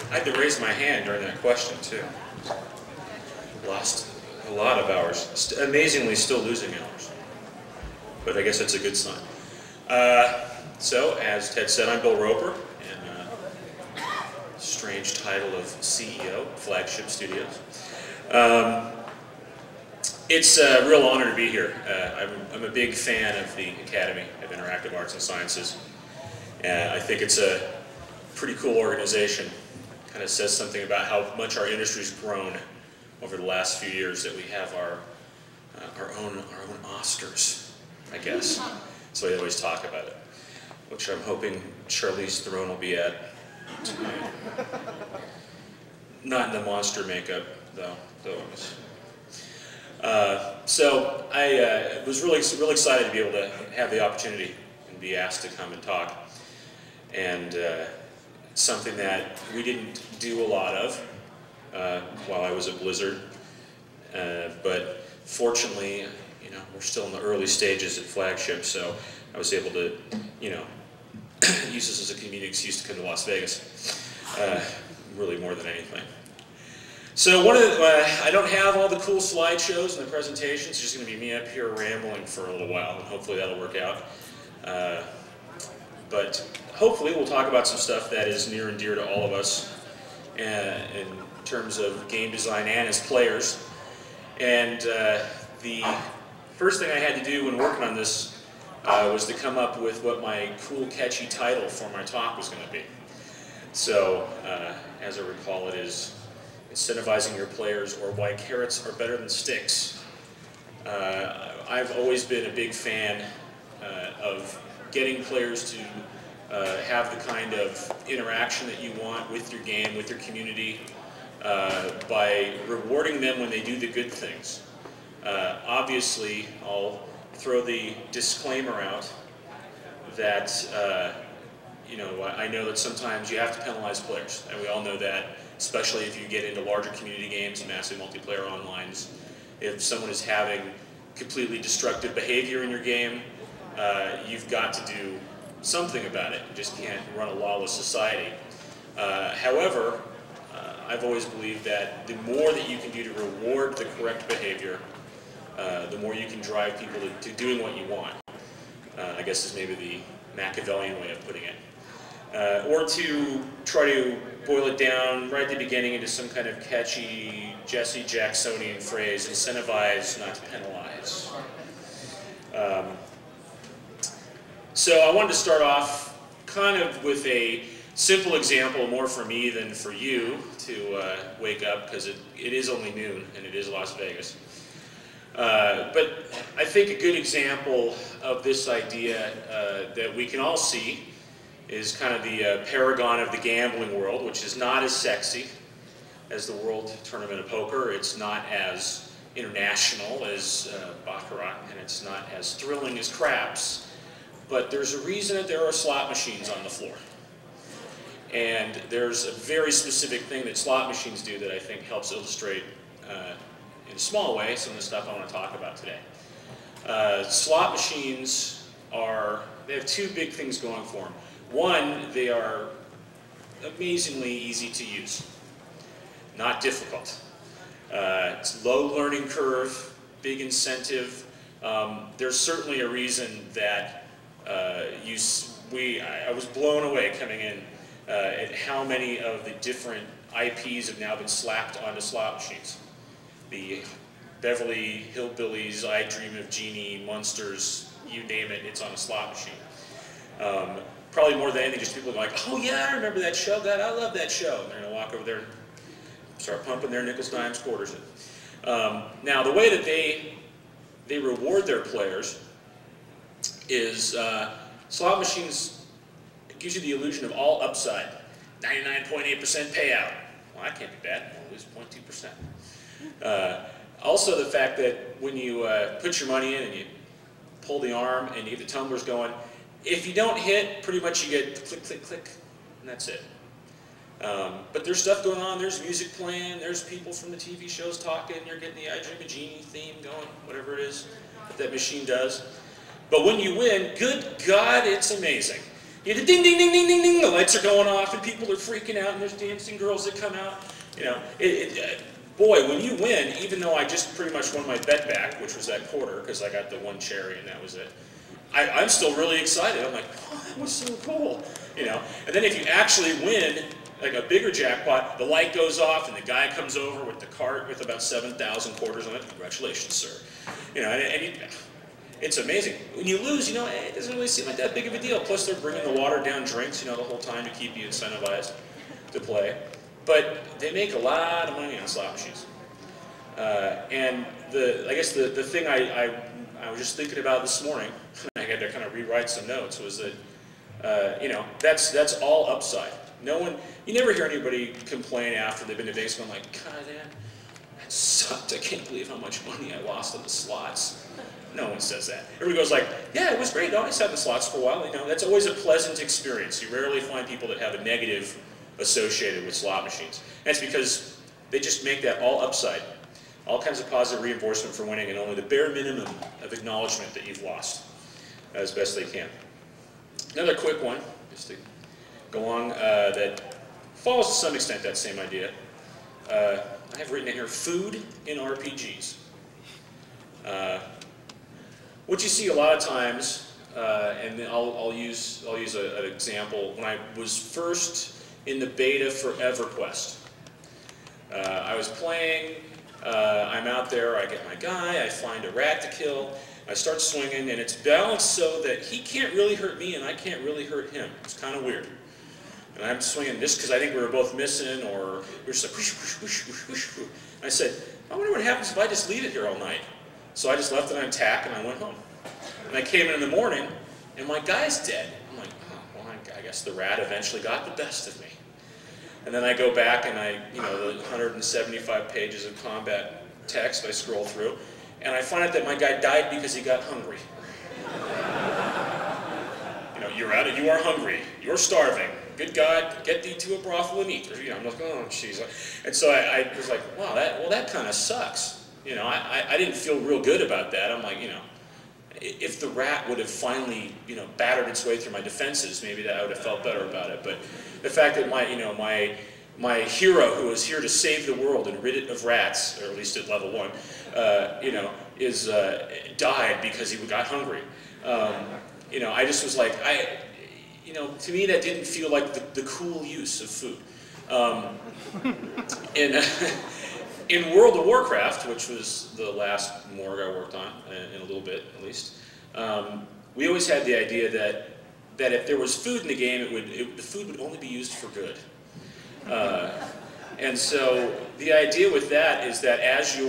I had to raise my hand during that question, too. Lost a lot of hours. Amazingly, still losing hours. But I guess that's a good sign. So, as Ted said, I'm Bill Roper, and strange title of CEO, Flagship Studios. It's a real honor to be here. I'm a big fan of the Academy of Interactive Arts and Sciences. I think it's a pretty cool organization. Kind of says something about how much our industry's grown over the last few years, that we have our own Oscars, I guess. So we always talk about it, which I'm hoping Charlize Theron will be at tonight. Not in the monster makeup, though. So I was really excited to be able to have the opportunity and be asked to come and talk. And something that we didn't do a lot of while I was at Blizzard, but fortunately, you know, we're still in the early stages at Flagship, so I was able to, you know, use this as a convenient excuse to come to Las Vegas, really more than anything. So I don't have all the cool slideshows and the presentations. It's just going to be me up here rambling for a little while, and hopefully that'll work out. But hopefully we'll talk about some stuff that is near and dear to all of us in terms of game design and as players. And the first thing I had to do when working on this was to come up with what my cool, catchy title for my talk was going to be. So, as I recall, it is incentivizing your players, or why carrots are better than sticks. I've always been a big fan of getting players to have the kind of interaction that you want with your game, with your community, by rewarding them when they do the good things. Obviously, I'll throw the disclaimer out that you know, I know that sometimes you have to penalize players, and we all know that, especially if you get into larger community games, massive multiplayer onlines. If someone is having completely destructive behavior in your game, you've got to do something about it. You just can't run a lawless society. However, I've always believed that the more that you can do to reward the correct behavior, the more you can drive people to doing what you want. I guess is maybe the Machiavellian way of putting it. Or to try to boil it down right at the beginning into some kind of catchy Jesse Jacksonian phrase: incentivize, not to penalize. So I wanted to start off kind of with a simple example, more for me than for you to wake up, because it is only noon and it is Las Vegas. But I think a good example of this idea that we can all see is kind of the paragon of the gambling world, which is not as sexy as the World Tournament of Poker. It's not as international as Baccarat, and it's not as thrilling as craps. But there's a reason that there are slot machines on the floor. And there's a very specific thing that slot machines do that I think helps illustrate, in a small way, some of the stuff I want to talk about today. Slot machines they have two big things going for them. One, they are amazingly easy to use, not difficult. It's low learning curve, big incentive. There's certainly a reason that I was blown away coming in at how many of the different IPs have now been slapped onto slot machines. The Beverly Hillbillies, I Dream of Jeannie, Monsters, you name it, it's on a slot machine. Probably more than anything, just people are like, oh yeah, I remember that show, God, I love that show. And they're going to walk over there and start pumping their nickels, dimes, quarters in. Now, the way that they reward their players is slot machines, it gives you the illusion of all upside. 99.8% payout. Well, that can't be bad. I'll lose 0.2%. Also, the fact that when you put your money in and you pull the arm and you get the tumblers going, if you don't hit, pretty much you get click, click, click, and that's it. But there's stuff going on, there's music playing, there's people from the TV shows talking, you're getting the I Dream of Jeannie theme going, whatever it is that machine does. But when you win, good God, it's amazing. You hear the ding, ding, ding, ding, ding, ding. The lights are going off, and people are freaking out, and there's dancing girls that come out. You know, boy, when you win, even though I just pretty much won my bet back, which was that quarter, because I got the one cherry and that was it, I'm still really excited. I'm like, oh, that was so cool. You know, and then if you actually win, like a bigger jackpot, the light goes off and the guy comes over with the cart with about 7,000 quarters on it. Congratulations, sir. You know, it's amazing. When you lose, you know, it doesn't really seem like that big of a deal. Plus, they're bringing the watered down drinks, you know, the whole time to keep you incentivized to play. But they make a lot of money on slot machines. And I guess the thing I was just thinking about this morning, I had to kind of rewrite some notes, was that, you know, that's all upside. You never hear anybody complain after they've been to Vegas going like, God, man, that sucked. I can't believe how much money I lost on the slots. No one says that. Everybody goes like, yeah, it was great. I always had the slots for a while. You know, that's always a pleasant experience. You rarely find people that have a negative associated with slot machines. And that's because they just make that all upside. All kinds of positive reinforcement for winning and only the bare minimum of acknowledgement that you've lost as best they can. Another quick one, just to go along, that follows to some extent that same idea. I have written in here, food in RPGs. What you see a lot of times, and I'll use an example. When I was first in the beta for EverQuest, I was playing. I'm out there. I get my guy. I find a rat to kill. I start swinging, and it's balanced so that he can't really hurt me, and I can't really hurt him. It's kind of weird. And I'm swinging just because I think we were both missing, or we're just like whoosh, whoosh, whoosh, whoosh, whoosh, whoosh. I said, I wonder what happens if I just leave it here all night. So I just left it on tack and I went home. And I came in the morning and my guy's dead. I'm like, oh, well, I guess the rat eventually got the best of me. And then I go back and you know, the 175 pages of combat text I scroll through, and I find out that my guy died because he got hungry. You know, you are hungry, you're starving. Good God, get thee to a brothel and eat. You know, I'm like, oh, jeez. And so I was like, wow, that kind of sucks. You know, I didn't feel real good about that. I'm like, you know, if the rat would have finally, you know, battered its way through my defenses, maybe that I would have felt better about it. But the fact that my hero, who was here to save the world and rid it of rats, or at least at level 1, you know, died because he got hungry. You know, I just was like, you know, to me that didn't feel like the cool use of food. In World of Warcraft, which was the last morgue I worked on, in a little bit at least, we always had the idea that if there was food in the game, the food would only be used for good. And so the idea with that is that as you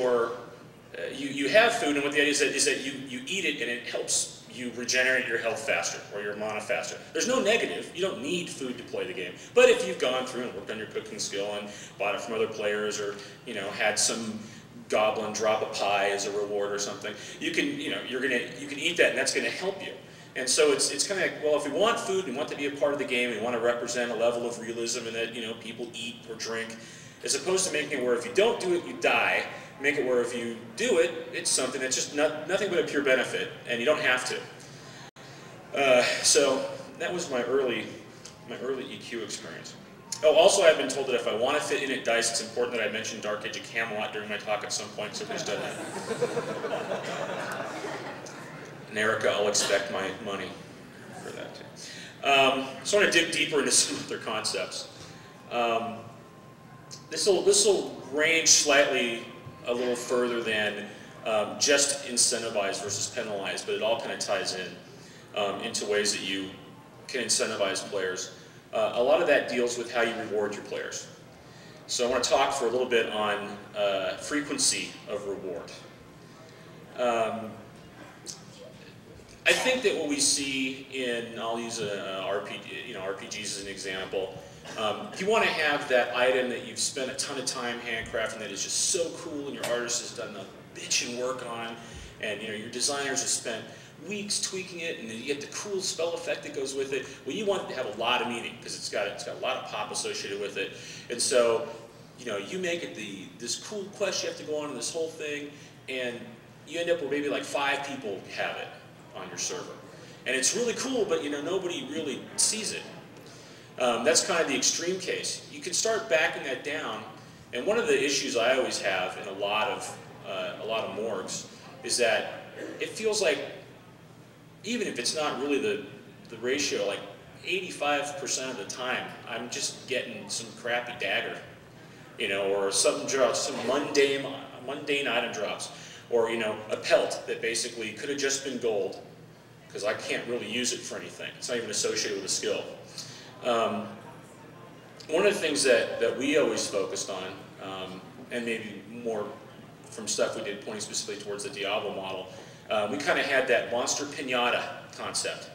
have food, and what the idea is that you eat it and it helps you regenerate your health faster, or your mana faster. There's no negative. You don't need food to play the game. But if you've gone through and worked on your cooking skill and bought it from other players, or you know, had some goblin drop a pie as a reward or something, you can you can eat that, and that's going to help you. And so it's kind of like, well, if we want food and want to be a part of the game, we want to represent a level of realism and that, you know, people eat or drink, as opposed to making it where if you don't do it, you die. Make it where if you do it, it's something that's just nothing but a pure benefit, and you don't have to. So that was my early EQ experience. Oh, also I've been told that if I want to fit in at DICE, it's important that I mention Dark Age of Camelot during my talk at some point, so please do that. And Erica, I'll expect my money for that too. So I want to dip deeper into some other concepts. This will range slightly a little further than just incentivize versus penalize, but it all kind of ties in into ways that you can incentivize players. A lot of that deals with how you reward your players. So I want to talk for a little bit on frequency of reward. I think that what we see in, I'll use RPGs as an example. If you want to have that item that you've spent a ton of time handcrafting that is just so cool, and your artist has done the bitchin' work on, and you know your designers have spent weeks tweaking it, and then you get the cool spell effect that goes with it. Well, you want it to have a lot of meaning because it's got a lot of pop associated with it, and so you know you make it this cool quest you have to go on in this whole thing, and you end up where maybe like 5 people have it on your server. And it's really cool, but nobody really sees it. That's kind of the extreme case. You can start backing that down, and one of the issues I always have in a lot of morgues is that it feels like, even if it's not really the ratio, like 85% of the time, I'm just getting some crappy dagger, or some mundane item drops, or a pelt that basically could have just been gold, because I can't really use it for anything. It's not even associated with a skill. One of the things that we always focused on, and maybe more from stuff we did pointing specifically towards the Diablo model, we kind of had that monster pinata concept.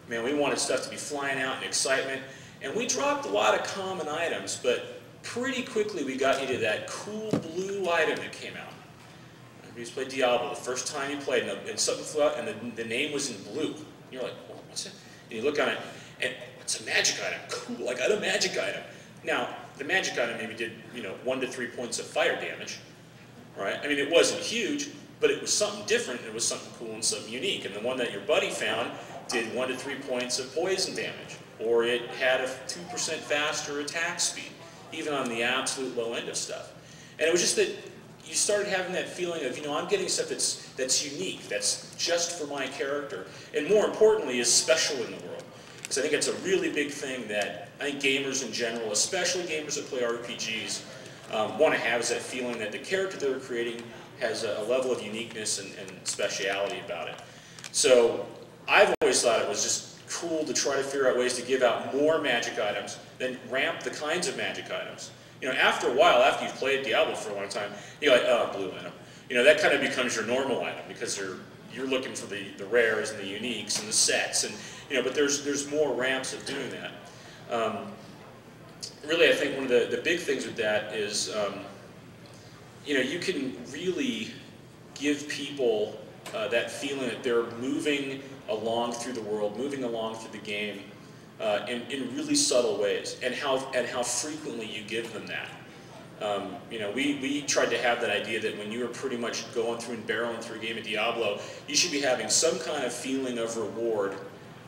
Man, we wanted stuff to be flying out in excitement, and we dropped a lot of common items, but pretty quickly we got you to that cool blue item that came out. We used to play Diablo, the first time you played, and something flew out, and the name was in blue. And you're like, oh, what's that? And you look on it, and it's a magic item. Cool, I got a magic item. Now, the magic item maybe did 1 to 3 points of fire damage, right? I mean, it wasn't huge, but it was something different. It was something cool and something unique. And the one that your buddy found did 1 to 3 points of poison damage, or it had a 2% faster attack speed, even on the absolute low end of stuff. And it was just that you started having that feeling of, I'm getting stuff that's unique, that's just for my character, and more importantly, is special in the world. Because I think it's a really big thing that I think gamers in general, especially gamers that play RPGs, want to have, is that feeling that the character they're creating has a level of uniqueness and speciality about it. So I've always thought it was just cool to try to figure out ways to give out more magic items, then ramp the kinds of magic items. After a while, after you've played Diablo for a long time, you're like, oh, blue item. That kind of becomes your normal item, because you're looking for the rares and the uniques and the sets, and but there's more ramps of doing that. Really, I think one of the big things with that is, you can really give people that feeling that they're moving along through the world, moving along through the game, in really subtle ways, and how frequently you give them that. We tried to have that idea that when you were pretty much going through and barreling through a game of Diablo, you should be having some kind of feeling of reward,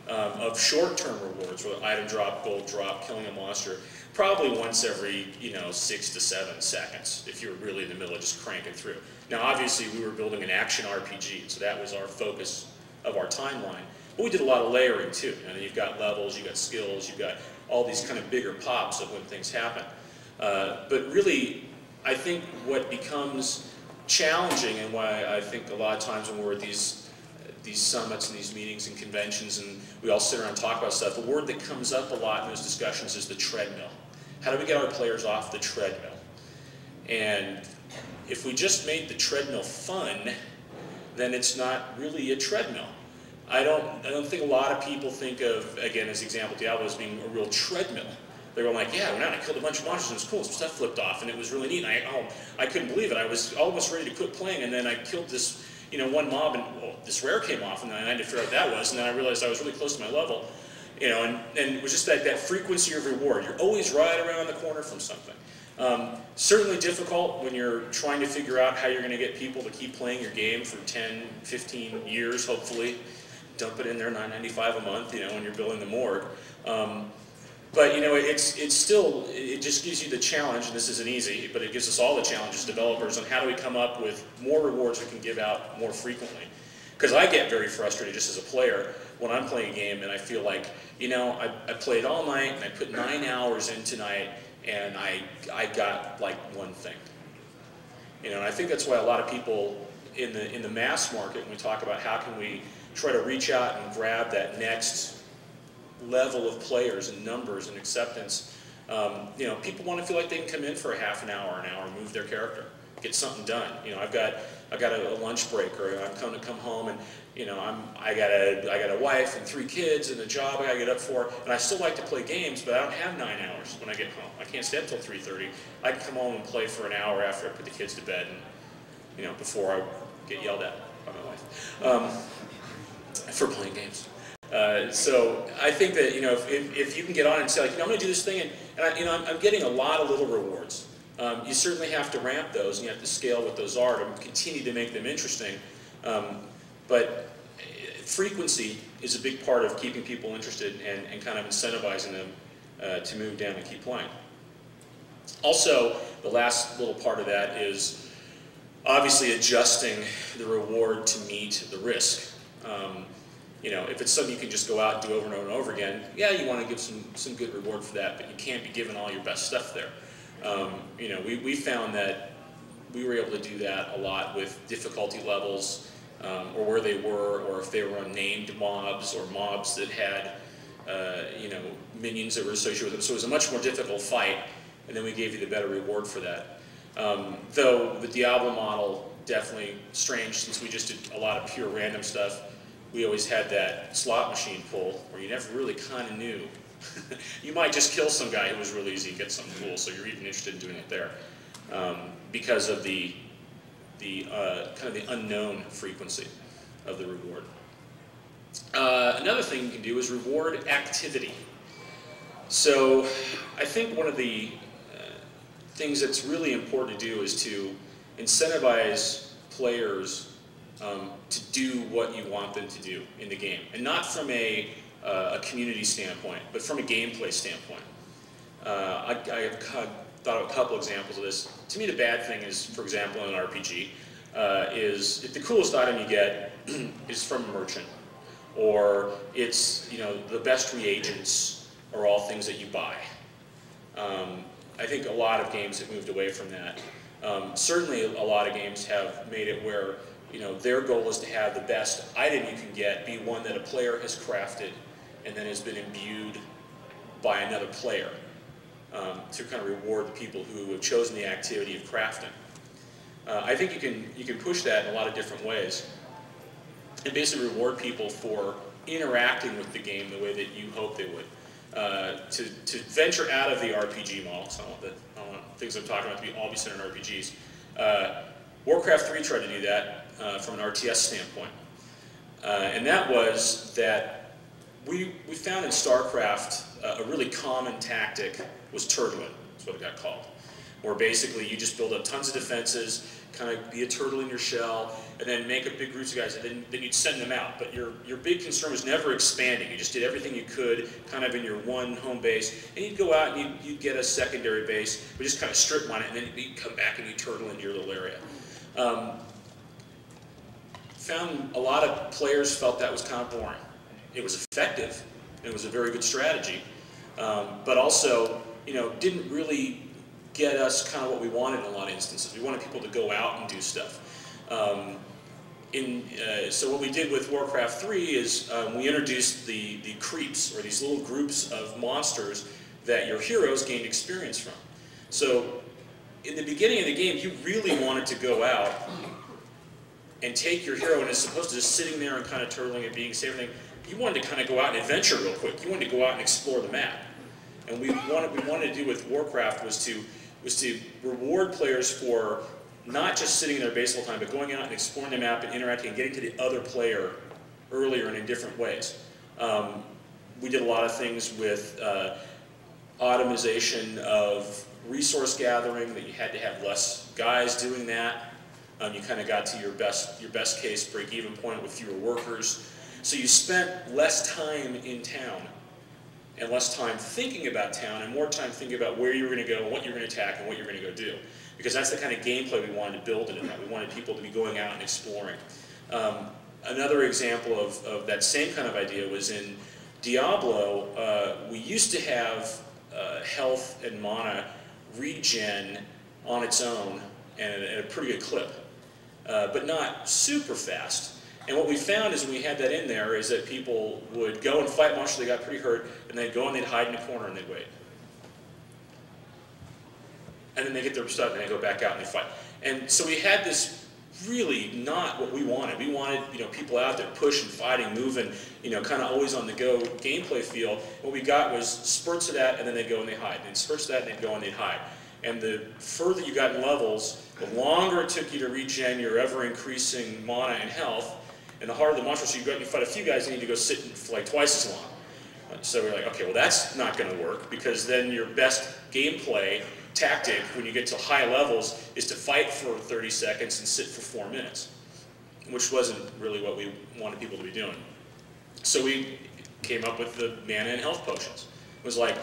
of short-term rewards, whether item drop, gold drop, killing a monster, probably once every 6 to 7 seconds, if you were really in the middle of just cranking through. Now, obviously, we were building an action RPG, so that was our focus of our timeline. But we did a lot of layering too. You've got levels, you've got skills, you've got all these kind of bigger pops of when things happen. But really, I think what becomes challenging, and why I think a lot of times when we're at these summits and these meetings and conventions and we all sit around and talk about stuff, the word that comes up a lot in those discussions is the treadmill. How do we get our players off the treadmill? And if we just made the treadmill fun, then it's not really a treadmill. I don't think a lot of people think of, again, as example, Diablo as being a real treadmill. They're going like, yeah, I killed a bunch of monsters and it was cool, some stuff flipped off and it was really neat. And I couldn't believe it. I was almost ready to quit playing, and then I killed this, one mob, and this rare came off, and then I had to figure out what that was, and then I realized I was really close to my level. And it was just that frequency of reward. You're always right around the corner from something. Certainly difficult when you're trying to figure out how you're going to get people to keep playing your game for 10, 15 years, hopefully. Dump it in there, $9.95 a month, when you're building the morgue. But it's still, it just gives you the challenge, and this isn't easy, but it gives us all the challenges, developers, on how do we come up with more rewards we can give out more frequently. Because I get very frustrated just as a player when I'm playing a game and I feel like, I played all night and I put 9 hours in tonight and I got like one thing. And I think that's why a lot of people in the mass market, when we talk about how can we try to reach out and grab that next level of players and numbers and acceptance, people want to feel like they can come in for a half an hour, move their character, get something done. I've got a lunch break, or I'm going to come home and I got a wife and 3 kids and a job I got to get up for, and I still like to play games, but I don't have 9 hours when I get home. I can't stay up till 3:30. I can come home and play for an hour after I put the kids to bed, and before I get yelled at by my wife for playing games. So I think that if you can get on and say like, I'm going to do this thing, and I'm getting a lot of little rewards. You certainly have to ramp those, and you have to scale what those are to continue to make them interesting. But frequency is a big part of keeping people interested and kind of incentivizing them to move down and keep playing. Also, the last little part of that is obviously adjusting the reward to meet the risk. You know, if it's something you can just go out and do over and over and over again, yeah, you want to give some good reward for that, but you can't be given all your best stuff there. You know, we found that we were able to do that a lot with difficulty levels, or where they were, or if they were unnamed mobs or mobs that had, you know, minions that were associated with them. So it was a much more difficult fight, and then we gave you the better reward for that. Though the Diablo model, definitely strange, since we just did a lot of pure random stuff. We always had that slot machine pull where you never really kind of knew. You might just kill some guy who was really easy and get something cool, so you're even interested in doing it there, because of the kind of the unknown frequency of the reward. Another thing you can do is reward activity. So I think one of the things that's really important to do is to incentivize players to do what you want them to do in the game, and not from a community standpoint, but from a gameplay standpoint. I've thought of a couple examples of this. To me, the bad thing is, for example, in an RPG, is if the coolest item you get is from a merchant, or it's, you know, the best reagents are all things that you buy. I think a lot of games have moved away from that. Certainly, a lot of games have made it where, you know, their goal is to have the best item you can get be one that a player has crafted and then has been imbued by another player, to kind of reward the people who have chosen the activity of crafting. I think you can push that in a lot of different ways, and basically reward people for interacting with the game the way that you hope they would. To venture out of the RPG model, so I don't want things I'm talking about to all be centered in RPGs. Warcraft 3 tried to do that from an RTS standpoint. And that was that we found in StarCraft a really common tactic was turtling. That's what it got called. Where basically you just build up tons of defenses, kind of be a turtle in your shell, and then make up big groups of guys, and then you'd send them out. But your big concern was never expanding. You just did everything you could kind of in your one home base, and you'd go out and you'd get a secondary base, but just kind of strip mine it, and then you'd come back and you'd turtle into your little area. Found a lot of players felt that was kind of boring. It was effective, and it was a very good strategy, but also, you know, didn't really get us kind of what we wanted in a lot of instances. We wanted people to go out and do stuff. So what we did with Warcraft 3 is we introduced the creeps, or these little groups of monsters that your heroes gained experience from. So in the beginning of the game, you really wanted to go out and take your hero, and as opposed to just sitting there and kind of turtling and being safe, you wanted to kind of go out and adventure real quick. You wanted to go out and explore the map. And what we wanted to do with Warcraft was to reward players for not just sitting in their base all the time, but going out and exploring the map and interacting and getting to the other player earlier and in different ways. We did a lot of things with automation of resource gathering, that you had to have less guys doing that. You kind of got to your best case break-even point with fewer workers. So you spent less time in town, and less time thinking about town, and more time thinking about where you're going to go, and what you're going to attack, and what you're going to go do. Because that's the kind of gameplay we wanted to build into that. We wanted people to be going out and exploring. Another example of that same kind of idea was in Diablo. We used to have health and mana regen on its own and at a pretty good clip, but not super fast. And what we found is when we had that in there is that people would go and fight monsters, they got pretty hurt, and they'd go and they'd hide in a corner and they'd wait. And then they get their stuff and they go back out and they fight. And so we had this really not what we wanted. We wanted, you know, people out there pushing, fighting, moving, you know, kind of always on the go gameplay feel. What we got was spurts of that, and then they'd go and they'd hide. And spurts of that, and they'd go and they'd hide. And the further you got in levels, the longer it took you to regen your ever-increasing mana and health, and the harder the monster. So you go out and you fight a few guys, you need to go sit for like twice as long. So we're like, okay, well that's not going to work, because then your best gameplay tactic when you get to high levels is to fight for 30 seconds and sit for 4 minutes, which wasn't really what we wanted people to be doing. So we came up with the mana and health potions. It was like,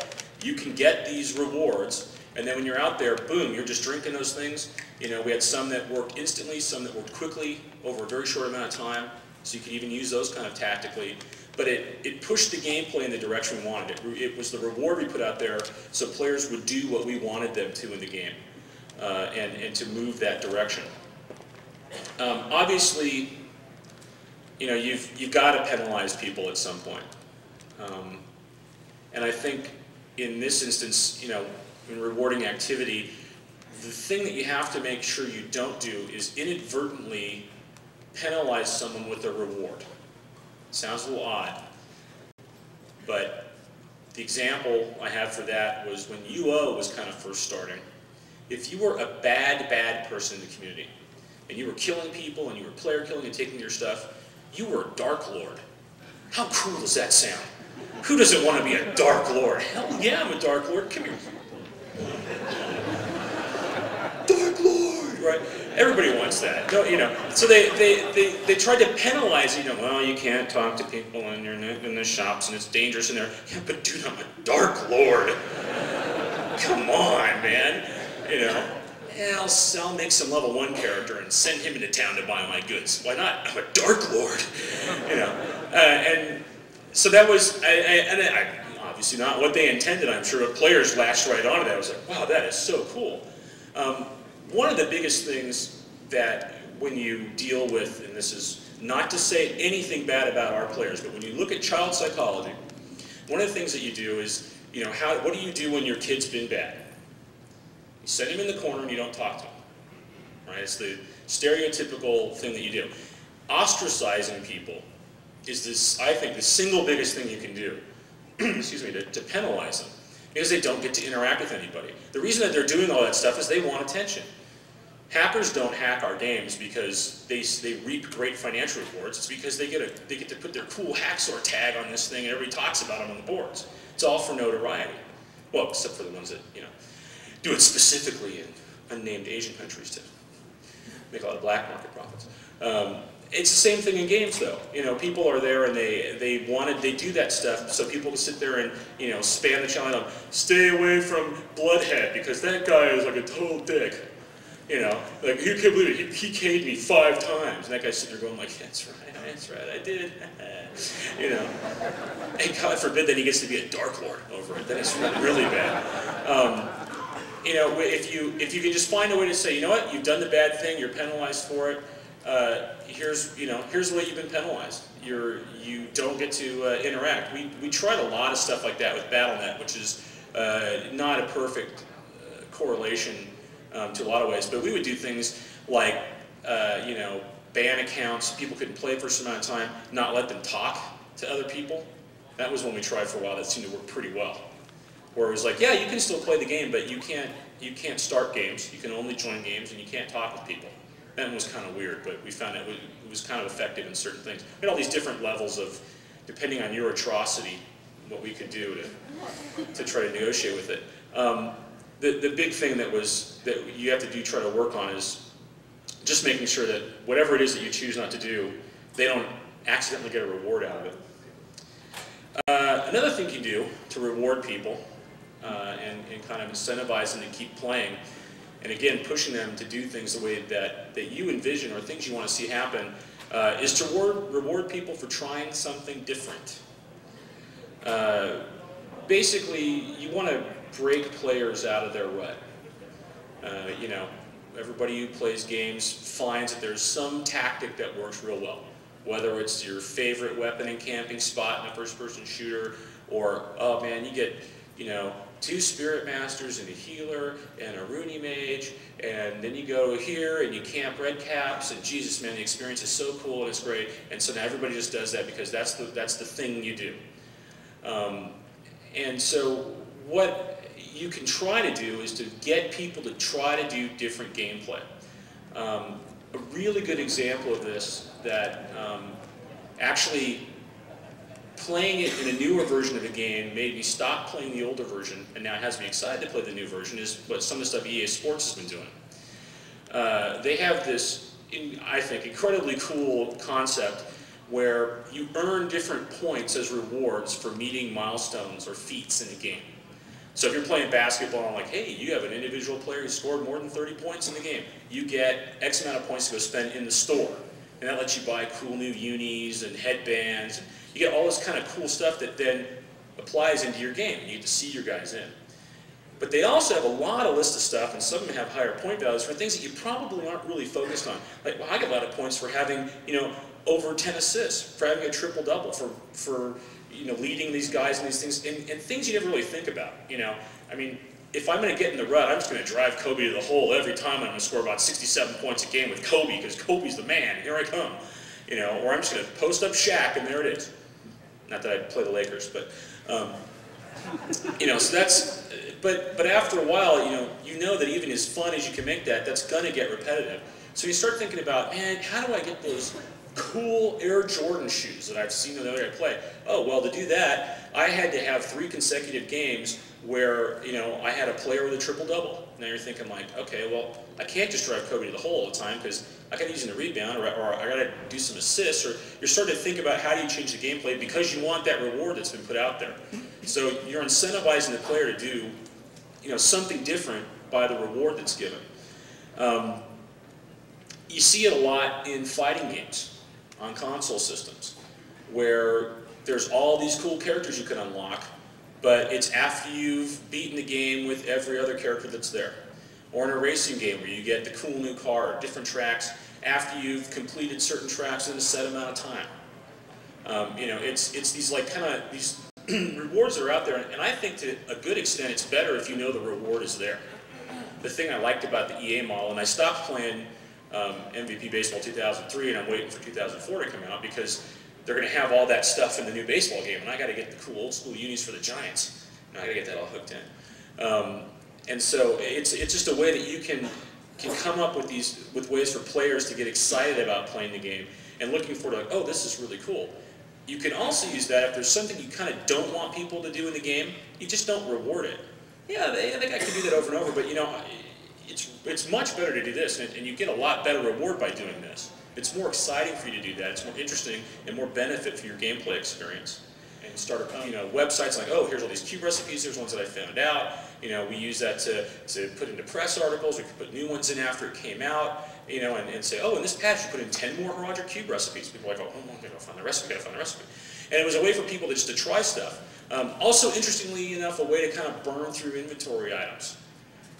you can get these rewards, and then when you're out there, boom, you're just drinking those things. You know, we had some that worked instantly, some that worked quickly over a very short amount of time, so you could even use those kind of tactically. But it pushed the gameplay in the direction we wanted. It was the reward we put out there so players would do what we wanted them to in the game, and to move that direction. Obviously, you know, you've got to penalize people at some point. And I think in this instance, you know, in rewarding activity, the thing that you have to make sure you don't do is inadvertently penalize someone with a reward. Sounds a little odd, but the example I have for that was when UO was kind of first starting. If you were a bad person in the community, and you were killing people, and you were player killing and taking their stuff, you were a Dark Lord. How cool does that sound? Who doesn't want to be a Dark Lord? Hell yeah, I'm a Dark Lord. Come here. Dark Lord, right? Everybody wants that, you know. So they tried to penalize, you know. Well, you can't talk to people in the shops, and it's dangerous in there. Yeah, but dude, I'm a Dark Lord. Come on, man. You know. Yeah, I'll make some level 1 character and send him into town to buy my goods. Why not? I'm a Dark Lord. You know. And so that was, obviously not what they intended, I'm sure, but players latched right onto that. I was like, wow, that is so cool. One of the biggest things that when you deal with, and this is not to say anything bad about our players, but when you look at child psychology, one of the things that you do is, you know, what do you do when your kid's been bad? You send him in the corner and you don't talk to him, right? It's the stereotypical thing that you do. Ostracizing people is this, I think, the single biggest thing you can do, excuse me, to penalize them, because they don't get to interact with anybody. The reason that they're doing all that stuff is they want attention. Hackers don't hack our games because they reap great financial rewards. It's because they get to put their cool Hacksaw tag on this thing and everybody talks about them on the boards. It's all for notoriety. Well, except for the ones that, you know, do it specifically in unnamed Asian countries to make a lot of black market profits. It's the same thing in games, though. You know, people are there and they do that stuff so people can sit there and, you know, spam the channel. Stay away from Bloodhead because that guy is like a total dick. You know, like, you can't believe it, he K'd me 5 times. And that guy's sitting there going like, that's right, I did. You know, and God forbid that he gets to be a Dark Lord over it. Then it's really bad. You know, if you can just find a way to say, you know what, you've done the bad thing, you're penalized for it. Here's the way you've been penalized. You don't get to interact. We tried a lot of stuff like that with BattleNet, which is not a perfect correlation to a lot of ways. But we would do things like, you know, ban accounts. People couldn't play for a certain amount of time. Not let them talk to other people. That was one we tried for a while. That seemed to work pretty well. Where it was like, yeah, you can still play the game, but you can't start games. You can only join games, and you can't talk with people. That one was kind of weird, but we found that it was kind of effective in certain things. We had all these different levels of, depending on your atrocity, what we could do to try to negotiate with it. The big thing that you have to try to work on is just making sure that whatever it is that you choose not to do, they don't accidentally get a reward out of it. Another thing you do to reward people and kind of incentivize them to keep playing, and again pushing them to do things the way that you envision or things you want to see happen, is to reward people for trying something different. Basically, you want to break players out of their rut. You know, everybody who plays games finds that there's some tactic that works real well. Whether it's your favorite weapon and camping spot in a first-person shooter, or, oh man, you get, you know, 2 Spirit Masters and a healer and a Rooney Mage, and then you go here and you camp red caps, and Jesus, man, the experience is so cool and it's great, and so now everybody just does that because that's the thing you do. And so what you can try to do is to get people to try to do different gameplay. A really good example of this that actually playing it in a newer version of the game made me stop playing the older version, and now it has me excited to play the new version, is what some of the stuff EA Sports has been doing. They have this, I think, incredibly cool concept where you earn different points as rewards for meeting milestones or feats in the game. So if you're playing basketball and like, hey, you have an individual player who scored more than 30 points in the game, you get X amount of points to go spend in the store. And that lets you buy cool new unis and headbands. And you get all this kind of cool stuff that then applies into your game. You get to see your guys in. But they also have a lot of list of stuff, and some of them have higher point values for things that you probably aren't really focused on. Like, well, I get a lot of points for having, over 10 assists, for having a triple-double, for leading these guys and these things, and things you never really think about, I mean, if I'm going to get in the rut, I'm just going to drive Kobe to the hole every time. I'm going to score about 67 points a game with Kobe, because Kobe's the man, here I come. Or I'm just going to post up Shaq, and there it is. Not that I play the Lakers, but, so that's, but after a while, you know that even as fun as you can make that, that's going to get repetitive. So you start thinking about, man, how do I get those cool Air Jordan shoes that I've seen the other guy play? Oh, well, to do that, I had to have 3 consecutive games where, I had a player with a triple-double. Now you're thinking like, okay, well, I can't just drive Kobe to the hole all the time because I got to use him to rebound or I got to do some assists, or you're starting to think about how do you change the gameplay because you want that reward that's been put out there. So you're incentivizing the player to do, something different by the reward that's given. You see it a lot in fighting games on console systems, where there's all these cool characters you can unlock, but it's after you've beaten the game with every other character that's there. Or in a racing game where you get the cool new car, different tracks, after you've completed certain tracks in a set amount of time. It's these these rewards that are out there, and I think to a good extent it's better if you know the reward is there. The thing I liked about the EA model, and I stopped playing MVP Baseball 2003, and I'm waiting for 2004 to come out because they're going to have all that stuff in the new baseball game, and I got to get the cool old school unis for the Giants, and I got to get that all hooked in. And so it's just a way that you can come up with ways for players to get excited about playing the game and looking forward to like, oh, this is really cool. You can also use that if there's something you kind of don't want people to do in the game, you just don't reward it. Yeah, I think I can do that over and over, but it's much better to do this, and you get a lot better reward by doing this. It's more exciting for you to do that. It's more interesting and more benefit for your gameplay experience. And start websites like, oh, here's all these cube recipes. Here's ones that I found out. We use that to put into press articles. We could put new ones in after it came out. And say, oh, in this patch you put in 10 more Roger cube recipes. People are like, oh, I'm gonna find the recipe. Gotta find the recipe. And it was a way for people just to try stuff. Also, interestingly enough, a way to kind of burn through inventory items.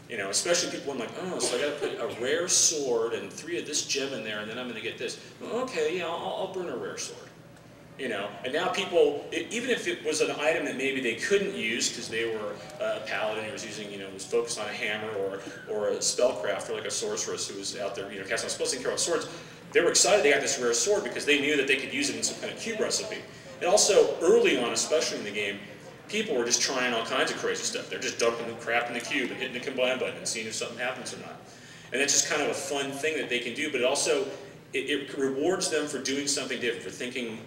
Especially people when like, oh, so I got to put a rare sword and 3 of this gem in there, and then I'm going to get this. Well, okay, yeah, I'll burn a rare sword. And now people, even if it was an item that maybe they couldn't use because they were a paladin who was using, was focused on a hammer or a spellcrafter like a sorceress who was out there, casting spells and care about swords, they were excited they got this rare sword because they knew that they could use it in some kind of cube recipe. And also, early on, especially in the game, people were just trying all kinds of crazy stuff. They're just dumping the crap in the cube and hitting the combine button and seeing if something happens or not. And that's just kind of a fun thing that they can do, but it also, it rewards them for doing something different, for thinking,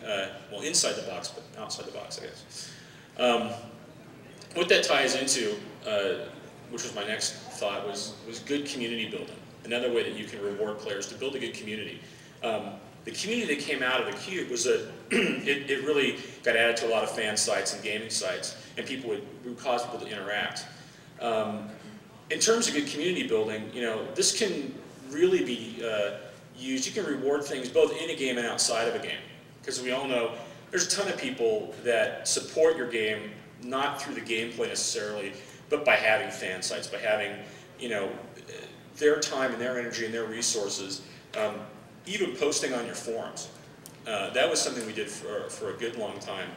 well, inside the box, but outside the box, I guess. What that ties into, which was my next thought, was good community building. Another way that you can reward players to build a good community. The community that came out of the Cube was it really got added to a lot of fan sites and gaming sites, and people would cause people to interact. In terms of good community building, this can really be used. You can reward things both in a game and outside of a game, because we all know there's a ton of people that support your game, not through the gameplay necessarily, but by having fan sites, by having their time and their energy and their resources. Even posting on your forums. That was something we did for a good long time.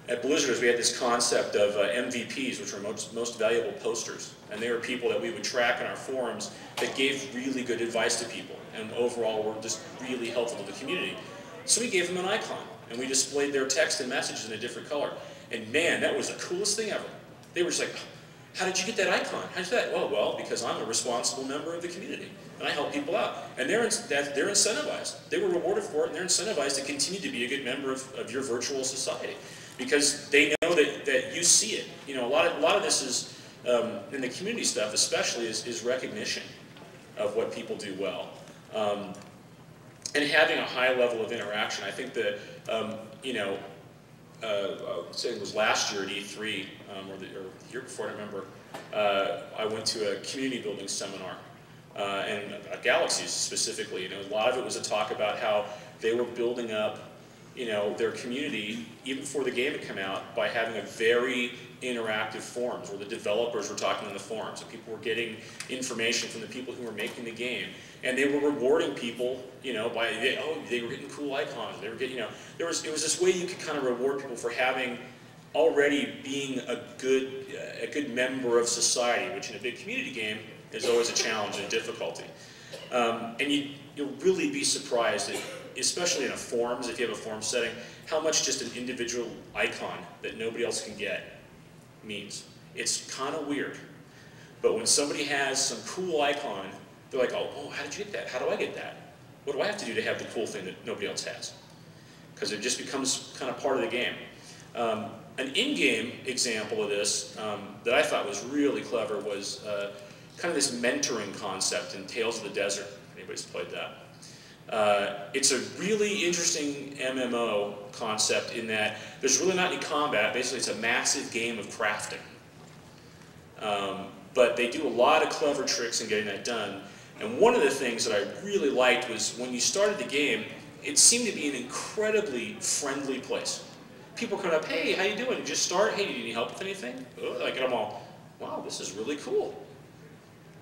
At Blizzard, we had this concept of MVPs, which were most valuable posters. And they were people that we would track in our forums that gave really good advice to people and overall were just really helpful to the community. So we gave them an icon, and we displayed their text and messages in a different color. And man, that was the coolest thing ever. They were just like, how did you get that icon? How did you do that? Well, because I'm a responsible member of the community, and I help people out. And they're incentivized. They were rewarded for it, and they're incentivized to continue to be a good member of your virtual society, because they know that you see it. A lot of this is, in the community stuff especially, is recognition of what people do well. and having a high level of interaction. I think that, you know, say it was last year at E3, or the year before, I don't remember, I went to a community building seminar, and Galaxies specifically. You know, a lot of it was a talk about how they were building up, you know, their community even before the game had come out by having a very interactive forums where the developers were talking in the forums and people were getting information from the people who were making the game, and they were rewarding people, you know, by they were getting cool icons, they were getting, you know, it was this way you could kind of reward people for having already being a good member of society, which in a big community game is always a challenge and a difficulty. And you'll really be surprised that, especially in a forums, if you have a forum setting, how much just an individual icon that nobody else can get means. It's kind of weird. But when somebody has some cool icon, they're like, oh, how did you get that? How do I get that? What do I have to do to have the cool thing that nobody else has? Because it just becomes kind of part of the game. An in-game example of this that I thought was really clever was kind of this mentoring concept in Tales of the Desert. If anybody's played that. It's a really interesting MMO concept in that there's really not any combat. Basically, it's a massive game of crafting. But they do a lot of clever tricks in getting that done. And one of the things that I really liked was when you started the game, it seemed to be an incredibly friendly place. People come up, hey, how you doing? You just start, hey, do you need help with anything? Oh, I get them all, wow, this is really cool.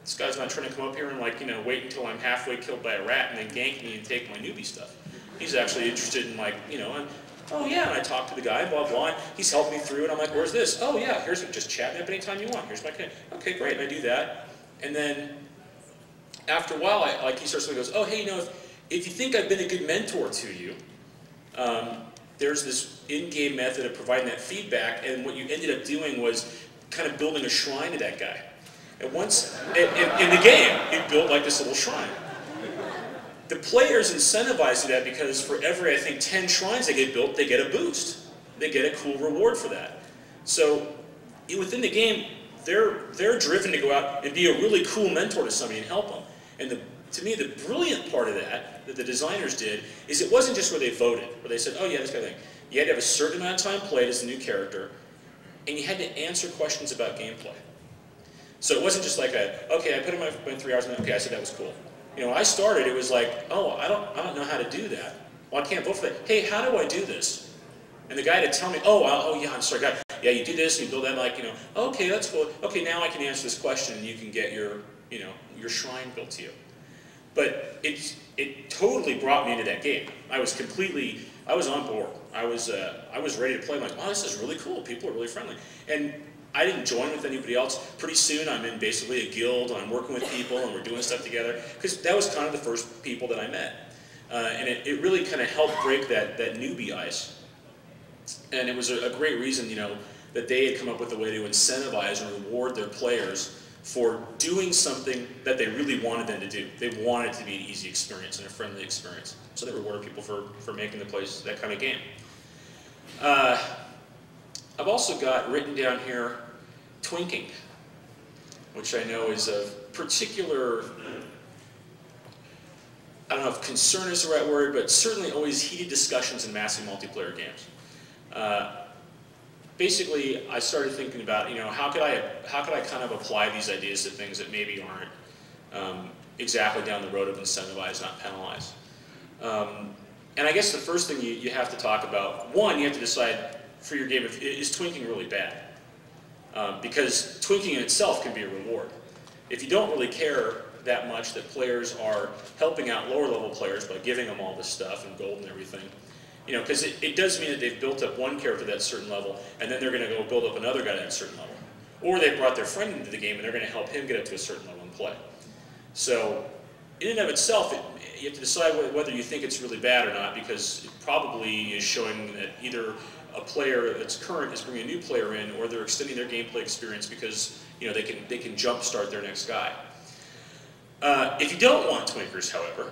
This guy's not trying to come up here and, like, you know, wait until I'm halfway killed by a rat and then gank me and take my newbie stuff. He's actually interested in, like, you know, and, oh yeah, and I talk to the guy, blah, blah, and he's helped me through, and I'm like, where's this? Oh yeah, here's it, just chat me up anytime you want. Here's my kid. Okay, great, and I do that. And then after a while, he starts to goes, oh, hey, you know, if you think I've been a good mentor to you, there's this in-game method of providing that feedback, and what you ended up doing was kind of building a shrine to that guy. And once, in the game, you built like this little shrine. The players incentivized that because for every, I think, 10 shrines they get built, they get a boost. They get a cool reward for that. So within the game, they're driven to go out and be a really cool mentor to somebody and help them. And to me, the brilliant part of that the designers did is it wasn't just where they voted, where they said, oh yeah, this kind of thing. You had to have a certain amount of time played as the new character, and you had to answer questions about gameplay. So it wasn't just like okay, I put in my 3 hours, and okay, I said that was cool. You know, when I started, it was like, oh, I don't know how to do that. Well, I can't vote for that. Hey, how do I do this? And the guy had to tell me, oh yeah, I'm sorry, God. Yeah, you do this, and you build that, like, you know, okay, that's cool. Okay, now I can answer this question, and you can get your, you know, your shrine built to you. But it totally brought me into that game. I was on board. I was ready to play. I'm like, wow, this is really cool. People are really friendly. And I didn't join with anybody else. Pretty soon, I'm in basically a guild, and I'm working with people, and we're doing stuff together. Because that was kind of the first people that I met. And it really kind of helped break that newbie ice. And it was a great reason, you know, that they had come up with a way to incentivize and reward their players for doing something that they really wanted them to do. They wanted it to be an easy experience and a friendly experience. So they rewarded people for making the place that kind of game. I've also got written down here twinking, which I know is of particular, I don't know if concern is the right word, but certainly always heated discussions in massive multiplayer games. Basically, I started thinking about, you know, how could I kind of apply these ideas to things that maybe aren't exactly down the road of incentivize, not penalize. And I guess the first thing you have to talk about, one, you have to decide for your game, is twinking really bad? Because twinking in itself can be a reward. If you don't really care that much that players are helping out lower level players by giving them all this stuff and gold and everything, you know, because it does mean that they've built up one character at that certain level, and then they're going to go build up another guy at that certain level. Or they brought their friend into the game, and they're going to help him get up to a certain level and play. So, in and of itself, you have to decide whether you think it's really bad or not, because it probably is showing that either a player that's current is bringing a new player in, or they're extending their gameplay experience because, you know, they can jumpstart their next guy. If you don't want twinkers, however,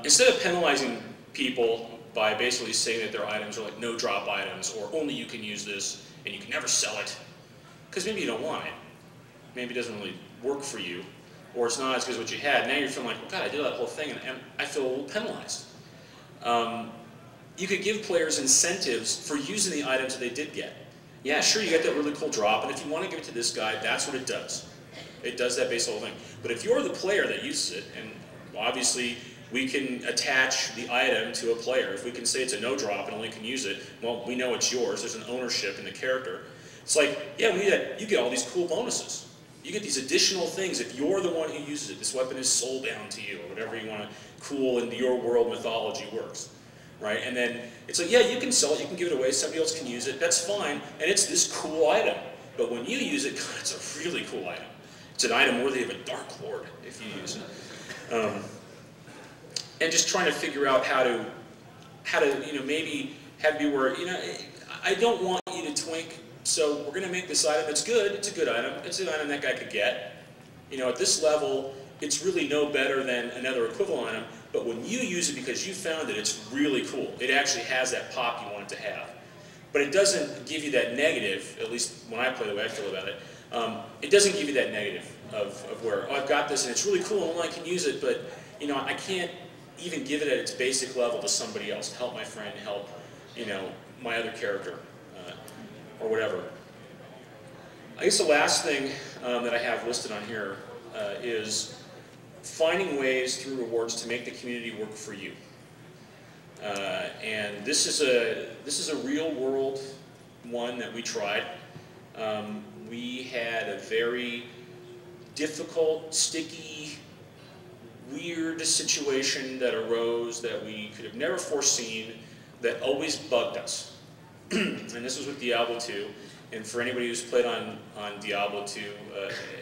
instead of penalizing people by basically saying that their items are like no drop items, or only you can use this and you can never sell it, because maybe you don't want it, maybe it doesn't really work for you, or it's not as good as what you had. Now you're feeling like, well, God, I did that whole thing, and I feel a little penalized. You could give players incentives for using the items that they did get. Yeah, sure, you get that really cool drop, and if you want to give it to this guy, that's what it does. It does that base whole thing. But if you're the player that uses it, and obviously we can attach the item to a player. If we can say it's a no drop and only can use it, well, we know it's yours. There's an ownership in the character. It's like, yeah, you get all these cool bonuses. You get these additional things if you're the one who uses it. This weapon is sold down to you, or whatever you want to cool in your world mythology works. Right? And then it's like, yeah, you can sell it, you can give it away, somebody else can use it, that's fine, and it's this cool item. But when you use it, God, it's a really cool item. It's an item worthy of a Dark Lord if you use it. And just trying to figure out how to maybe have you where, I don't want you to twink, so we're going to make this item. It's good. It's a good item. It's an item that guy could get. At this level, it's really no better than another equivalent item. But when you use it because you found it, it's really cool. It actually has that pop you want it to have. But it doesn't give you that negative, at least when I play the way I feel about it, it doesn't give you that negative of where, oh, I've got this and it's really cool and only I can use it, but I can't even give it at its basic level to somebody else, to help my friend, help my other character, or whatever. I guess the last thing that I have listed on here is finding ways through rewards to make the community work for you. And this is a real world one that we tried. We had a very difficult, sticky, weird situation that arose that we could have never foreseen that always bugged us. And this was with Diablo 2. And for anybody who's played on Diablo 2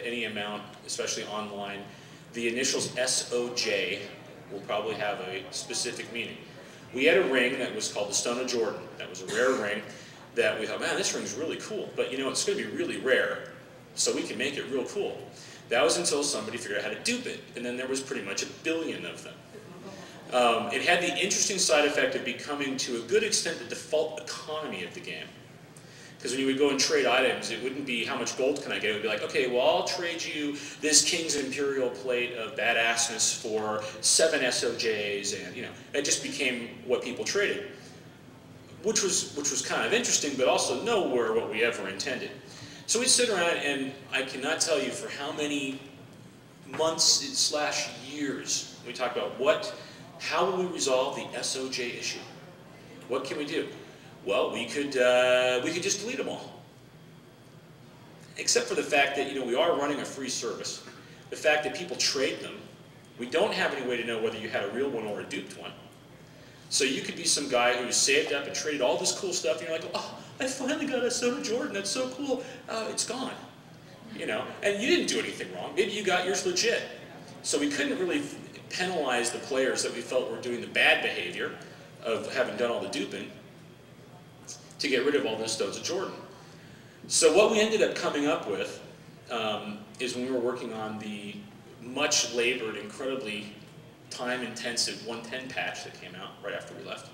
any amount, especially online, the initials SOJ will probably have a specific meaning. We had a ring that was called the Stone of Jordan. That was a rare ring that we thought, man, this ring's really cool. But it's going to be really rare, so we can make it real cool. That was until somebody figured out how to dupe it, and then there was pretty much 1 billion of them. It had the interesting side effect of becoming, to a good extent, the default economy of the game. Because when you would go and trade items, it wouldn't be how much gold can I get. It would be like, okay, well, I'll trade you this King's Imperial plate of badassness for 7 SOJs, and it just became what people traded, which was kind of interesting, but also nowhere what we ever intended. So we'd sit around, and I cannot tell you for how many months / years we talked about how will we resolve the SOJ issue? What can we do? Well, we could just delete them all. Except for the fact that we are running a free service. The fact that people trade them, we don't have any way to know whether you had a real one or a duped one. So you could be some guy who saved up and traded all this cool stuff, and you're like, oh, I finally got a Stone of Jordan. That's so cool. It's gone. And you didn't do anything wrong. Maybe you got yours legit. So we couldn't really penalize the players that we felt were doing the bad behavior of having done all the duping to get rid of all those Stones of Jordan. So what we ended up coming up with is when we were working on the much labored, incredibly time-intensive 110 patch that came out right after we left,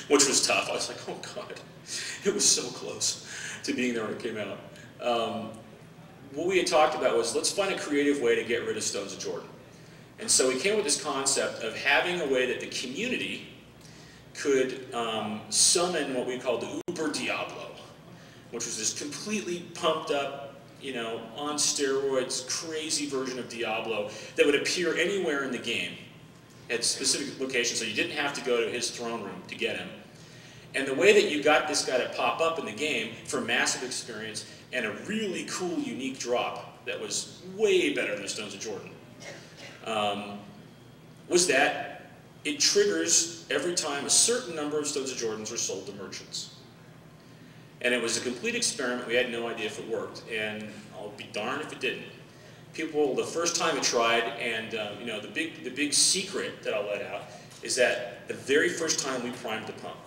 which was tough. I was like, oh God, it was so close to being there when it came out. What we had talked about was, let's find a creative way to get rid of Stones of Jordan. And so we came up with this concept of having a way that the community could summon what we called the Uber Diablo, which was this completely pumped up, on steroids, crazy version of Diablo that would appear anywhere in the game at specific locations, so you didn't have to go to his throne room to get him. And the way that you got this guy to pop up in the game for massive experience and a really cool, unique drop that was way better than the Stones of Jordan, was that it triggers every time a certain number of Stones of Jordans are sold to merchants. And it was a complete experiment. We had no idea if it worked, and I'll be darned if it didn't. People, the first time it tried, and the big secret that I'll let out is that the very first time we primed the pump,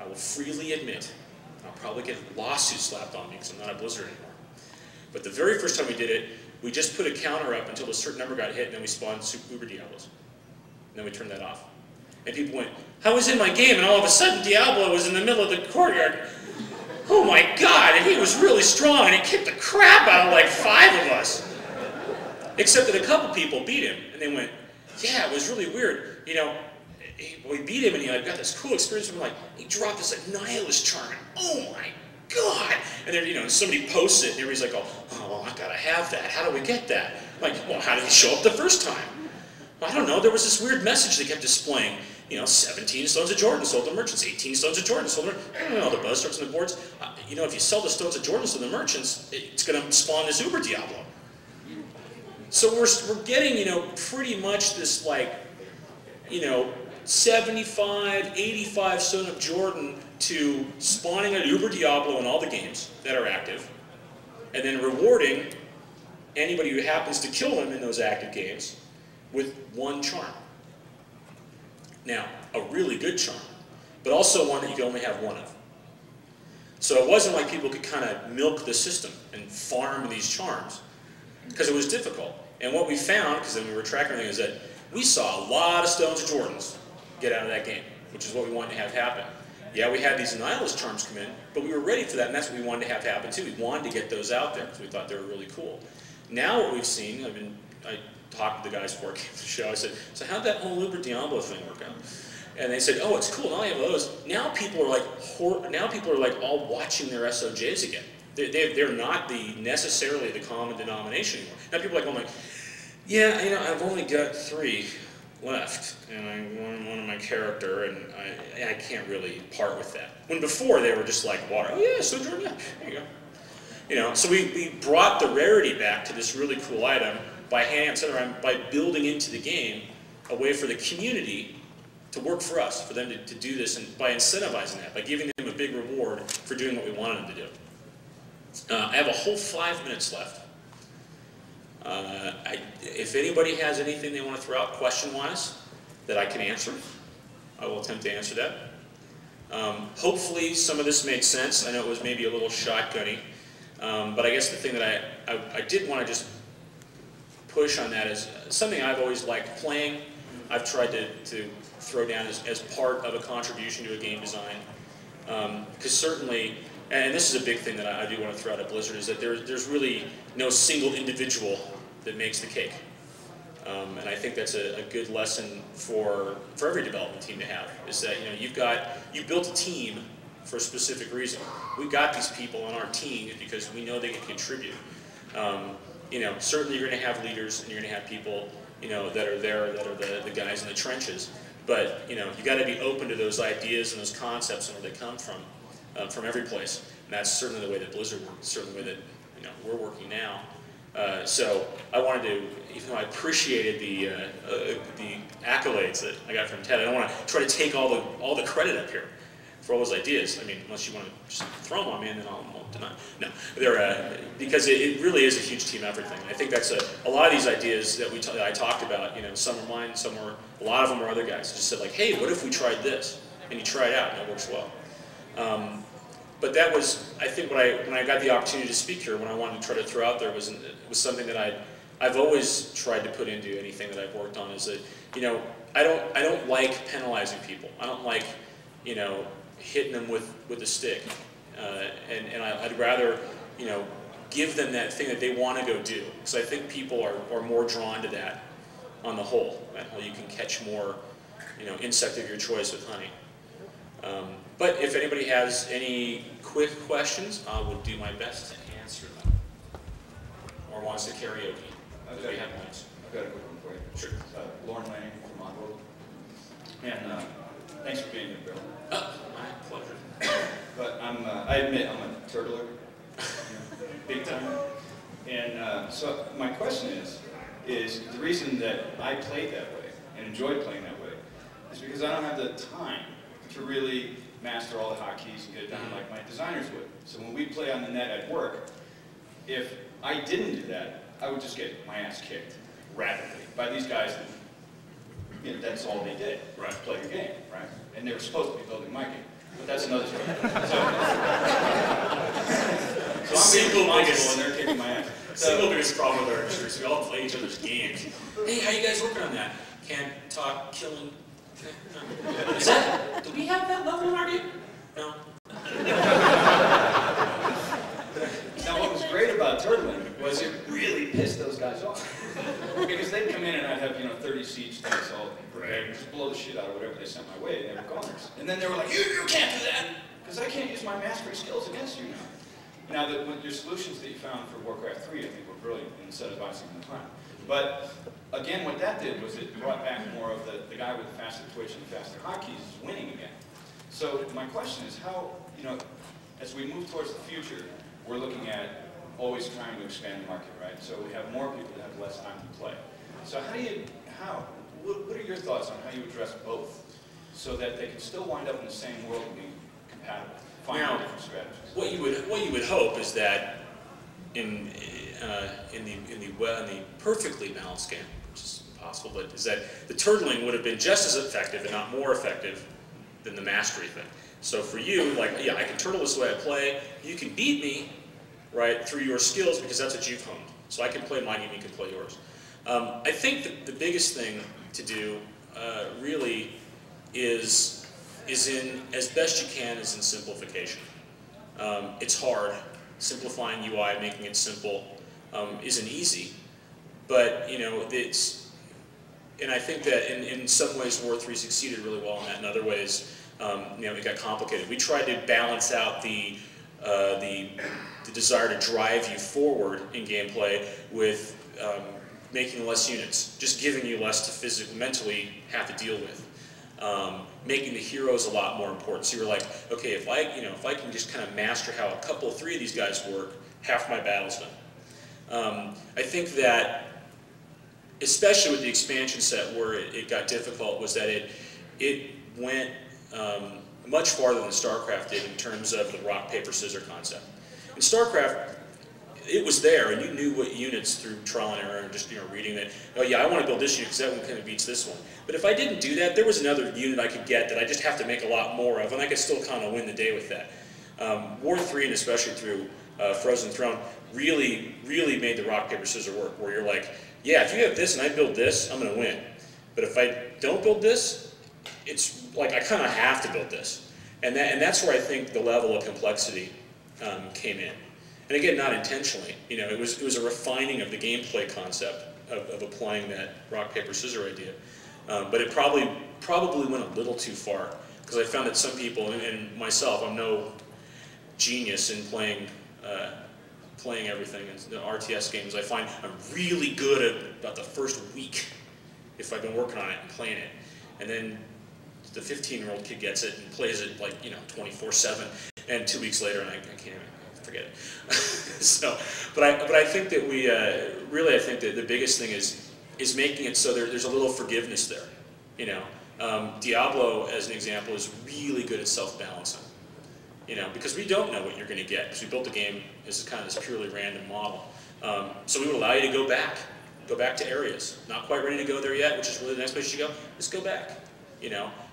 I will freely admit, I'll probably get a lawsuit slapped on me because I'm not a Blizzard anymore. But the very first time we did it, we just put a counter up until a certain number got hit, and then we spawned Uber Diablos. And then we turned that off. And people went, I was in my game, and all of a sudden Diablo was in the middle of the courtyard. oh my God, and he was really strong, and he kicked the crap out of like 5 of us. Except that a couple people beat him, and they went, yeah, it was really weird. You know, we beat him, and he got this cool experience. And like, he dropped this nihilist charm, and oh my God! And then, you know, somebody posts it, and everybody's like, oh, well, I gotta have that. How do we get that? I'm like, well, how did he show up the first time? Well, I don't know. There was this weird message they kept displaying. You know, 17 stones of Jordan sold to merchants, 18 stones of Jordan sold to merchants. I don't know, the buzz starts on the boards. You know, if you sell the stones of Jordan to the merchants, it's going to spawn this Uber Diablo. So we're getting, you know, pretty much this, like, you know, 75, 85 stone of Jordan to spawning an Uber Diablo in all the games that are active, and then rewarding anybody who happens to kill them in those active games with 1 charm. Now, a really good charm, but also one that you can only have 1 of. So it wasn't like people could kind of milk the system and farm these charms, because it was difficult. And what we found, because then we were tracking everything, is that we saw a lot of stones of Jordans get out of that game, which is what we wanted to have happen. Yeah, we had these nihilist charms come in, but we were ready for that, and that's what we wanted to have happen too. We wanted to get those out there, because we thought they were really cool. Now what we've seen, I talked to the guys before I came to the show, I said, so how'd that whole Uber Diablo thing work out? And they said, oh, it's cool, now I have those. Now people are like all watching their SOJs again. They're not necessarily the common denomination anymore. Now people are like, oh my, yeah, you know, I've only got 3 left, and I won one of my character, and I can't really part with that. When before they were just like water. Oh yeah, so Jordan, yeah, there you go. You know, so we brought the rarity back to this really cool item by by building into the game a way for the community to work for us, for them to do this, and by incentivizing that, by giving them a big reward for doing what we wanted them to do. I have a whole 5 minutes left. If anybody has anything they want to throw out question-wise that I can answer, I will attempt to answer that. Hopefully some of this made sense. I know it was maybe a little shotgunny, but I guess the thing that I did want to just push on that is something I've always liked playing. I've tried to throw down as part of a contribution to a game design. Because certainly, and this is a big thing that I do want to throw out at Blizzard, is that there's really no single individual that makes the cake. And I think that's a good lesson for every development team to have, is that, you know, you built a team for a specific reason. We got these people on our team because we know they can contribute. You know, certainly you're going to have leaders and you're going to have people, you know, that are there, that are the guys in the trenches. But, you know, you got to be open to those ideas and those concepts and where they come from every place. And that's certainly the way that Blizzard works, certainly the way that, you know, we're working now. So I wanted to, even though I appreciated the accolades that I got from Ted, I don't want to try to take all the credit up here for all those ideas. I mean, unless you want to just throw them on me, and then I'll deny. No, because it really is a huge team effort thing. I think that's a lot of these ideas that I talked about. You know, some are mine, a lot of them are other guys. Just said like, hey, what if we tried this? And you try it out, and it works well. But that was, I think, when I got the opportunity to speak here, when I wanted to try to throw out there was something that I've always tried to put into anything that I've worked on, is that, you know, I don't like penalizing people. I don't like, you know, hitting them with a stick. And I'd rather, you know, give them that thing that they want to go do. Because I think people are more drawn to that on the whole. How you can catch more, you know, insect of your choice with honey. But if anybody has any quick questions, I will do my best to answer them. Or wants to karaoke. I've got a quick one for you. Sure. Lauren Lanning from Monroe. And thanks for being here, Bill. Oh, my pleasure. But I admit I'm a turtler, big time. And so my question is the reason that I played that way and enjoyed playing that way is because I don't have the time to really master all the hotkeys and get it done like my designers would. So when we play on the net at work, if I didn't do that, I would just get my ass kicked rapidly by these guys that, you know, that's all they did, right? Play the game, right? And they were supposed to be building my game. But that's another story. So I'm being responsible and they're kicking my ass. Single biggest problem with our industry is we all play each other's games. Hey, how you guys working on that? Can't talk, killing. No. Is that, do we have that level in our game? No. sent my way, they were goners. And then they were like, you can't do that, because I can't use my mastery skills against you now. Now, your solutions that you found for Warcraft 3, I think, were brilliant in incentivizing the time. But again, what that did was it brought back more of the guy with the faster twitch and faster hotkeys is winning again. So my question is how, as we move towards the future, we're looking at always trying to expand the market, right? So we have more people that have less time to play. So what are your thoughts on how you address both so that they can still wind up in the same world and be compatible, find out different strategies? What you would hope is that in the perfectly balanced game, which is impossible, but is that the turtling would have been just as effective and not more effective than the mastery thing. So for you, like, yeah, I can turtle this way I play. You can beat me, right, through your skills because that's what you've honed. So I can play my game, you can play yours. I think that the biggest thing to do really is in, as best you can, is in simplification. It's hard. Simplifying UI, making it simple, isn't easy. But, and I think that in some ways War 3 succeeded really well in that. In other ways, it got complicated. We tried to balance out the desire to drive you forward in gameplay with making less units, just giving you less to physically, mentally have to deal with. Making the heroes a lot more important. So you're like, okay, if I can just kind of master how three of these guys work, half my battle's done. I think that, especially with the expansion set, where it got difficult, was that it went much farther than StarCraft did in terms of the rock, paper, scissors concept. In StarCraft, it was there, and you knew what units through trial and error and just reading that, oh yeah, I want to build this unit because that one kind of beats this one. But if I didn't do that, there was another unit I could get that I just have to make a lot more of, and I could still kind of win the day with that. War 3, and especially through Frozen Throne, really made the rock, paper, scissors work, where you're like, yeah, if you have this and I build this, I'm going to win. But if I don't build this, it's like I kind of have to build this. And that's where I think the level of complexity came in. And again, not intentionally. It was a refining of the gameplay concept of applying that rock, paper, scissors idea. But it probably went a little too far, because I found that some people, and myself, I'm no genius in playing everything in the RTS games. I find I'm really good at about the first week if I've been working on it and playing it, and then the 15-year-old kid gets it and plays it like 24/7, and 2 weeks later, and I can't even. Forget it. So, but I think that I think that the biggest thing is making it so there's a little forgiveness there. Diablo, as an example, is really good at self-balancing. Because we don't know what you're going to get, because we built the game as kind of this purely random model. So we would allow you to go back to areas. Not quite ready to go there yet, which is really the next place you go. Just go back.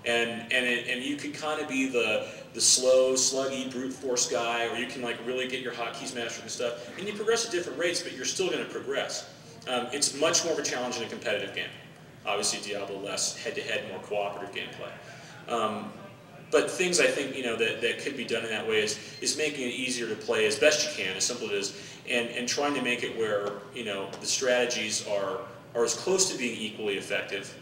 And you could kind of be the slow, sluggy, brute force guy, or you can like really get your hotkeys mastered and stuff. And you progress at different rates, but you're still going to progress. It's much more of a challenge in a competitive game. Obviously, Diablo less head-to-head, more cooperative gameplay. But things I think that could be done in that way is making it easier to play as best you can, as simple as it is, and trying to make it where the strategies are as close to being equally effective.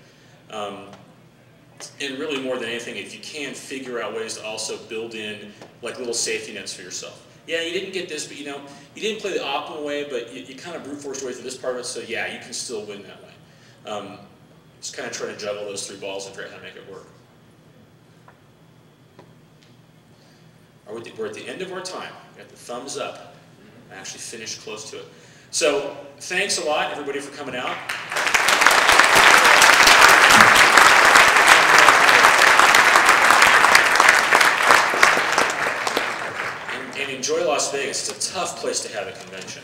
And really, more than anything, if you can figure out ways to also build in like little safety nets for yourself. Yeah, you didn't get this, but you didn't play the optimal way, but you kind of brute forced your way through this part of it, so yeah, you can still win that way. Just kind of trying to juggle those three balls and figure out how to make it work. We're at the end of our time. We got the thumbs up. I actually finished close to it. So thanks a lot, everybody, for coming out. And enjoy Las Vegas. It's a tough place to have a convention.